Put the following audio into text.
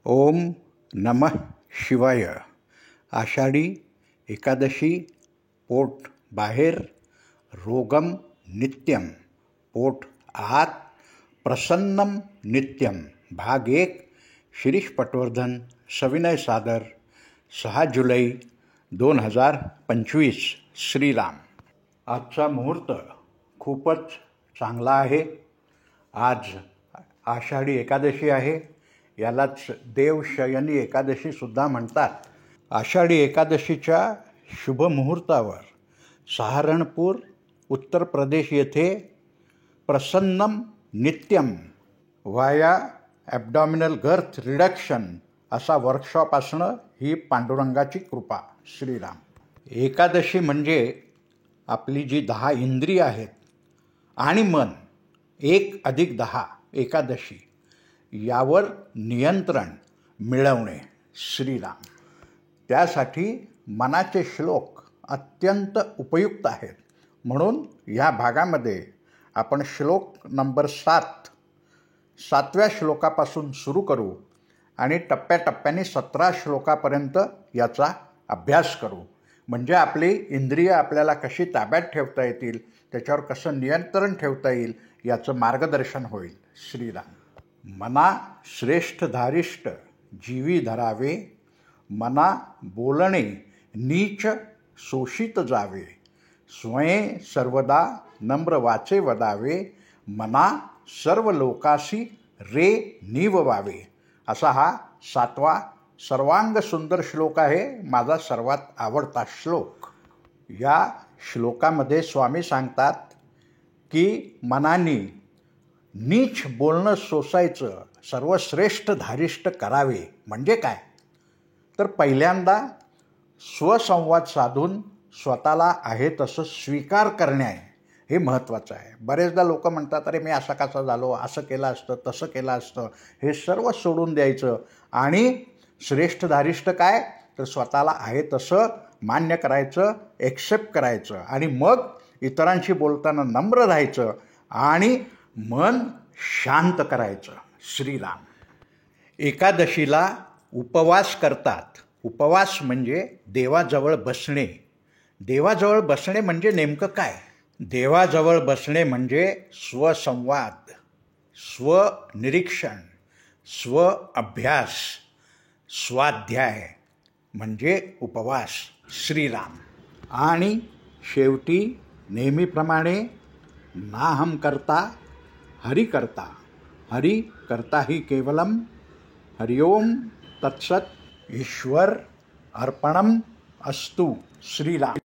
ओम नमः शिवाय. आषाढी एकादशी. पोट बाहेर, रोगम नित्यम, पोट आत, प्रसन्नम नित्यम. भाग 1. शिरीष पटवर्धन. सविनय सादर 6 जुलै 2025. श्रीराम. आजचा मुहूर्त खूपच चांगला आहे. आज आषाढी एकादशी आहे. यालाच देवशयनी एकादशीसुद्धा म्हणतात. आषाढी एकादशीच्या शुभमुहूर्तावर सहारणपूर, उत्तर प्रदेश येथे प्रसन्नम नित्यम व्हाया ॲबडॉमिनल गर्थ रिडक्शन असा वर्कशॉप असणं ही पांडुरंगाची कृपा. श्रीराम. एकादशी म्हणजे आपली जी 10 इंद्रिय आहेत आणि मन 1+10 एकादशी यावर नियंत्रण मिळवणे. श्रीराम. त्यासाठी मनाचे श्लोक अत्यंत उपयुक्त आहेत. म्हणून ह्या भागामध्ये आपण श्लोक नंबर 7व्या श्लोकापासून सुरू करू आणि टप्प्याटप्प्याने 17 श्लोकापर्यंत याचा अभ्यास करू. म्हणजे आपली इंद्रिय आपल्याला कशी ताब्यात ठेवता येतील, त्याच्यावर कसं नियंत्रण ठेवता येईल याचं मार्गदर्शन होईल. श्रीराम. मना श्रेष्ठ धारिष्ट जीवी धरावे, मना बोलणे नीच शोषित जावे, स्वयं सर्वदा नम्र वाचे वदावे, मना सर्व लोकासी रे निववावे. असा हा 7वा सर्वांग सुंदर श्लोक आहे. माझा सर्वात आवडता श्लोक. या श्लोकामध्ये स्वामी सांगतात की मनाने नीच बोलणं सोसायचं, सर्वश्रेष्ठ धारिष्ट करावे. म्हणजे काय? तर पहिल्यांदा स्वसंवाद साधून स्वतःला आहे तसं स्वीकार करणे हे महत्त्वाचं आहे. बरेचदा लोक म्हणतात, अरे मी असा कसा झालो, असं केलं असतं, तसं केलं असतं. हे सर्व सोडून द्यायचं आणि श्रेष्ठ धारिष्ट काय, तर स्वतःला आहे तसं मान्य करायचं, एक्सेप्ट करायचं आणि मग इतरांशी बोलताना नम्र राहायचं आणि मन शांत करायचं. श्रीराम. एकादशीला उपवास करतात. उपवास म्हणजे देवाजवळ बसणे. देवाजवळ बसणे म्हणजे नेमकं काय? देवाजवळ बसणे म्हणजे स्वसंवाद, स्वनिरीक्षण, स्वअभ्यास, स्वाध्याय म्हणजे उपवास. श्रीराम. आणि शेवटी नेहमीप्रमाणे नाहम करता हरि करता, हरि करता ही केवलम. हरिओम तत्सत. ईश्वर अर्पणम अस्तु. श्रीराम.